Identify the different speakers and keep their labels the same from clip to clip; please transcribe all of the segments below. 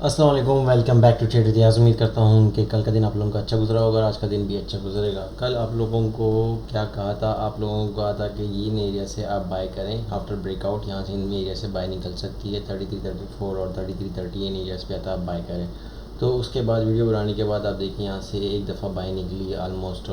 Speaker 1: अस्सलाम वालेकुम, welcome back to trade इतिहास। उम्मीद करता हूँ कि कल का दिन आप लोगों का अच्छा गुजरा होगा और आज का दिन भी अच्छा गुजरेगा। कल आप लोगों को क्या कहा था, आप लोगों को कहा था कि इन एरिया से आप बाय करें आफ्टर ब्रेकआउट। यहाँ से इन एरिया से बाय निकल सकती है 3334 और 3330 इन एरियाज़ पे आता आप बाय करें। तो उसके बाद वीडियो बनाने के बाद आप देखिए यहाँ से एक दफ़ा बाय निकली है, आलमोस्ट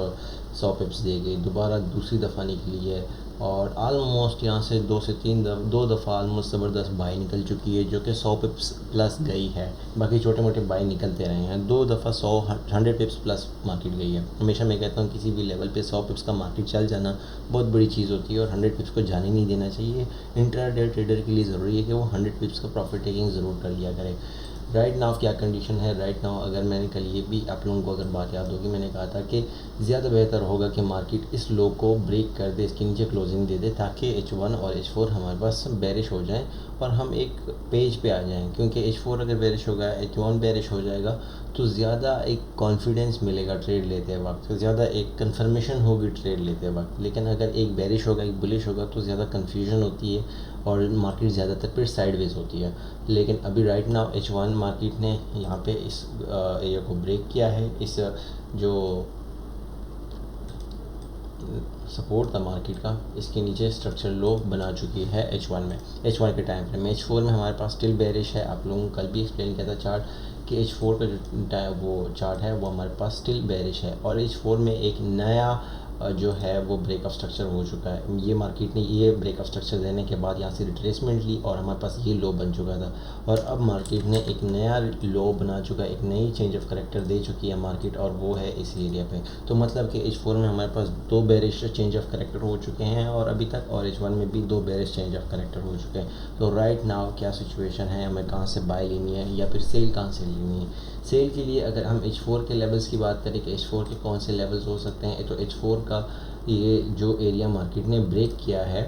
Speaker 1: 100 पिप्स दे गई, दोबारा दूसरी दफ़ा निकली है और आलमोस्ट यहाँ से दो दफ़ा आलमोस्ट ज़बरदस्त बाई निकल चुकी है जो कि 100 पिप्स प्लस गई है। बाकी छोटे मोटे बाई निकलते रहे हैं, दो दफ़ा 100 पिप्स प्लस मार्केट गई है। हमेशा मैं कहता हूँ किसी भी लेवल पे 100 पिप्स का मार्केट चल जाना बहुत बड़ी चीज़ होती है और 100 पिप्स को जाने नहीं देना चाहिए। इंट्राडे ट्रेडर के लिए ज़रूरी है कि वो 100 पिप्स का प्रॉफिट टेकिंग ज़रूर कर लिया करे। राइट नाउ क्या कंडीशन है, राइट नाउ अगर मैंने कल ये भी आप लोगों को अगर बात याद होगी, मैंने कहा था कि ज़्यादा बेहतर होगा कि मार्केट इस लो को ब्रेक कर दे, इसके नीचे क्लोजिंग दे दे ताकि H1 और H4 हमारे पास बेरिश हो जाएं और हम एक पेज पे आ जाएं। क्योंकि H4 अगर बेरिश होगा, H1 बेरिश हो जाएगा तो ज़्यादा एक कॉन्फिडेंस मिलेगा ट्रेड लेते वक्त, ज़्यादा एक कंफर्मेशन होगी ट्रेड लेते वक्त। लेकिन अगर एक बेरिश होगा, एक बुलिश होगा तो ज़्यादा कन्फ्यूजन होती है और मार्केट ज़्यादातर फिर साइडवेज होती है। लेकिन अभी राइट नाउ H1 मार्केट ने यहाँ पे इस एरिया को ब्रेक किया है। इस जो सपोर्ट था मार्केट का, इसके नीचे स्ट्रक्चर लो बना चुकी है H1 में, H1 के टाइम फ्रेम में। H4 में हमारे पास स्टिल बेरिश है। आप लोगों को कल भी एक्सप्लेन किया था चार्ट कि H4 का जो वो चार्ट है वो हमारे पास स्टिल बेरिश है और H4 में एक नया जो है वो ब्रेकअप स्ट्रक्चर हो चुका है। ये मार्केट ने ये ब्रेकअप स्ट्रक्चर देने के बाद यहाँ से रिट्रेसमेंट ली और हमारे पास ये लो बन चुका था और अब मार्केट ने एक नया लो बना चुका है, एक नई चेंज ऑफ करेक्टर दे चुकी है मार्केट और वो है इस एरिया पे। तो मतलब कि H4 में हमारे पास दो बेरिश चेंज ऑफ करेक्टर हो चुके हैं और अभी तक, और H1 में भी दो बेरिश चेंज ऑफ करेक्टर हो चुके हैं। तो राइट नाउ क्या सिचुएशन है, हमें कहाँ से बाय लेनी है या फिर सेल कहाँ से लेनी है। सेल के लिए अगर हम H4 के लेवल्स की बात करें कि H4 के कौन से लेवल्स हो सकते हैं, तो H4 का ये जो एरिया मार्केट ने ब्रेक किया है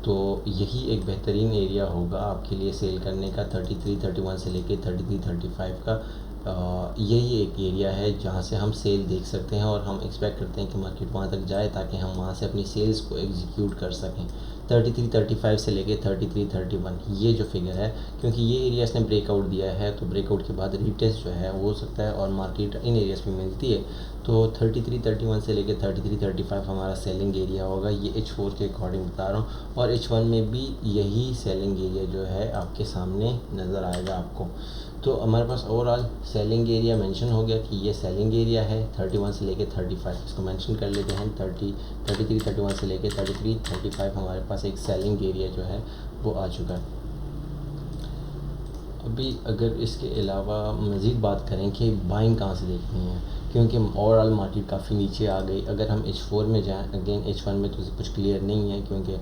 Speaker 1: तो यही एक बेहतरीन एरिया होगा आपके लिए सेल करने का। 3331 से लेके 3335 का यही एक एरिया है जहाँ से हम सेल देख सकते हैं और हम एक्सपेक्ट करते हैं कि मार्केट वहाँ तक जाए ताकि हम वहाँ से अपनी सेल्स को एग्जीक्यूट कर सकें। 3335 से लेके 3331 ये जो फिगर है, क्योंकि ये एरिया इसने ब्रेकआउट दिया है तो ब्रेकआउट के बाद रीटेस्ट जो है वो हो सकता है और मार्केट इन एरियाज़ पे मिलती है। तो 3331 से लेके 3335 हमारा सेलिंग एरिया होगा, ये H4 के अकॉर्डिंग बता रहा हूँ। और H1 में भी यही सेलिंग एरिया जो है आपके सामने नज़र आएगा आपको। तो हमारे पास ओवरऑल सेलिंग एरिया मेंशन हो गया कि ये सेलिंग एरिया है 31 से लेके 35, इसको मेंशन कर लेते हैं। 31 से लेके 35 हमारे पास एक सेलिंग एरिया जो है वो आ चुका है। अभी अगर इसके अलावा मज़ीद बात करें कि बाइंग कहाँ से देखनी है, क्योंकि ओवरऑल मार्केट काफ़ी नीचे आ गई। अगर हम H4 में जाएं, अगेन H1 में तो कुछ क्लियर नहीं है क्योंकि,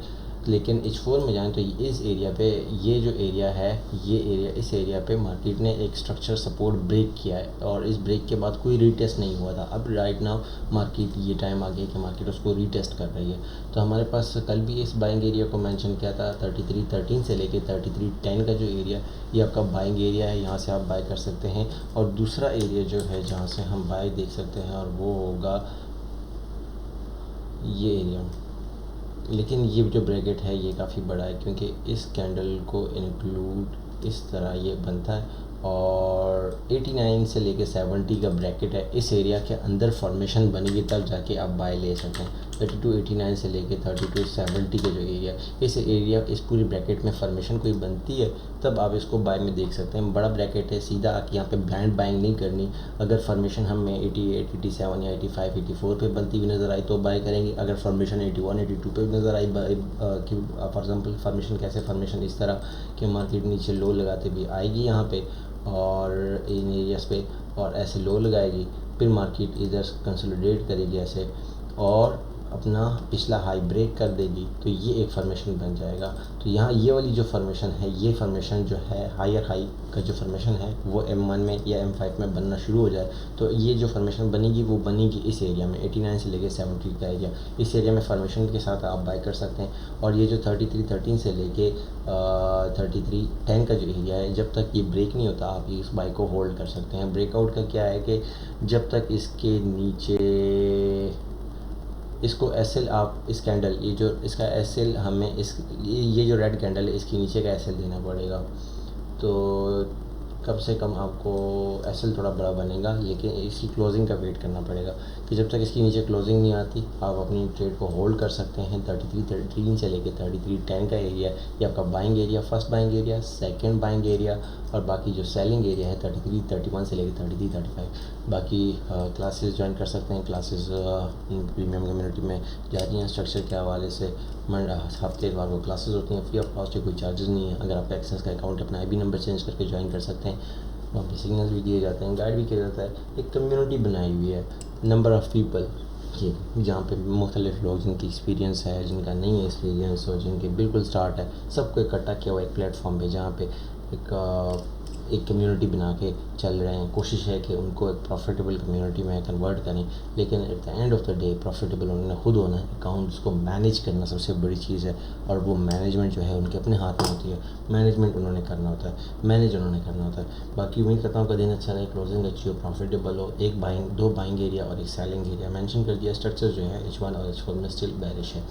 Speaker 1: लेकिन H4 में जाएं तो इस एरिया पे, ये जो एरिया है, ये एरिया, इस एरिया पे मार्केट ने एक स्ट्रक्चर सपोर्ट ब्रेक किया है और इस ब्रेक के बाद कोई रीटेस्ट नहीं हुआ था। अब राइट नाउ मार्केट, ये टाइम आ गया कि मार्केट उसको रीटेस्ट कर रही है। तो हमारे पास कल भी इस बाइंग एरिया को मेंशन किया था 3313 से लेके 3310 का जो एरिया, ये आपका बाइंग एरिया है, यहाँ से आप बाय कर सकते हैं। और दूसरा एरिया जो है जहाँ से हम बाय देख सकते हैं और वो होगा ये एरिया। लेकिन ये जो ब्रैकेट है ये काफ़ी बड़ा है क्योंकि इस कैंडल को इंक्लूड इस तरह ये बनता है और 89 से लेके 70 का ब्रैकेट है। इस एरिया के अंदर फॉर्मेशन बनेगी तब जाके आप बाय ले सकें। 3289 से लेके 3270 का जो एरिया, इस एरिया, इस पूरी ब्रैकेट में फॉर्मेशन कोई बनती है तब आप इसको बाय में देख सकते हैं। बड़ा ब्रैकेट है, सीधा आके यहाँ पे ब्लाइंड बाइंग नहीं करनी। अगर फॉर्मेशन हमें 88, 87 या 85, 84 पे बनती हुई नज़र आई तो बाय करेंगे। अगर फॉर्मेशन 81, 82 पे नज़र आई कि फॉर एग्जांपल फॉर्मेशन कैसे, फॉर्मेशन इस तरह कि मार्केट नीचे लो लगाते भी आएगी यहाँ पे और इन एरियाज़ पे और ऐसे लो लगाएगी, फिर मार्केट इधर कंसोलिडेट करेगी ऐसे और अपना पिछला हाई ब्रेक कर देगी तो ये एक फॉर्मेशन बन जाएगा। तो यहाँ ये वाली जो फॉर्मेशन है, ये फॉर्मेशन जो है हायर हाई का जो फॉर्मेशन है वो M1 में या M5 में बनना शुरू हो जाए तो ये जो फॉर्मेशन बनेगी वो बनेगी इस एरिया में, 89 से लेके 70 का एरिया। इस एरिया में फॉर्मेशन के साथ आप बाय कर सकते हैं। और ये जो 3313 से लेके 3310 का जो एरिया है, जब तक ये ब्रेक नहीं होता आप इस बाय को होल्ड कर सकते हैं। ब्रेकआउट का क्या है कि जब तक इसके नीचे इसको एसएल, आप इस कैंडल, ये जो इसका एसएल हमें, इस ये जो रेड कैंडल है इसके नीचे का एसएल देना पड़ेगा। तो कम से कम आपको एसएल थोड़ा बड़ा बनेगा, लेकिन इसकी क्लोजिंग का वेट करना पड़ेगा कि जब तक इसकी नीचे क्लोजिंग नहीं आती आप अपनी ट्रेड को होल्ड कर सकते हैं। 33 से लेकर 33.10 का एरिया ये आपका buying area, first buying area, second buying area, और बाकी जो सेलिंग एरिया है 33.31 से लेकर 33.35। बाकी क्लासेस ज्वाइन कर सकते हैं, क्लासेस प्रीमियम कम्युनिटी में जा रही हैं। स्ट्रक्चर के हवाले से हफ्तेवार को क्लासेस होती हैं, फ्री ऑफ कॉस्ट है, कोई चार्जेस नहीं है। अगर आप एक्सेस का अकाउंट अपना आईबी नंबर चेंज करके ज्वाइन कर सकते हैं। वहाँ पे सिग्नल्स भी दिए जाते हैं, गाइड भी किया जाता है। एक कम्युनिटी बनाई हुई है, नंबर ऑफ़ पीपल की, जहाँ पे मुख्तलिफ लोग जिनकी एक्सपीरियंस है, जिनका नहीं है एक्सपीरियंस, और जिनके बिल्कुल स्टार्ट है, सबको इकट्ठा किया हुआ एक प्लेटफॉर्म पे, जहाँ पे एक कम्युनिटी बना के चल रहे हैं। कोशिश है कि उनको एक प्रॉफिटेबल कम्युनिटी में कन्वर्ट करें, लेकिन at the end of the day profitable उन्होंने खुद होना है। अकाउंट्स को मैनेज करना सबसे बड़ी चीज़ है, और वो मैनेजमेंट जो है उनके अपने हाथ में होती है। मैनेजमेंट उन्होंने करना होता है, मैनेज उन्होंने करना होता है। बाकी उम्मीद करता हूँ कि दिन अच्छा रहे, क्लोजिंग अच्छी हो, प्रॉफिटेबल हो। एक बाइंग, 2 बाइंग एरिया और एक सेलिंग एरिया मेंशन कर दिया। स्ट्रक्चर जो है H1 और H4 में स्टिल बेरिश है।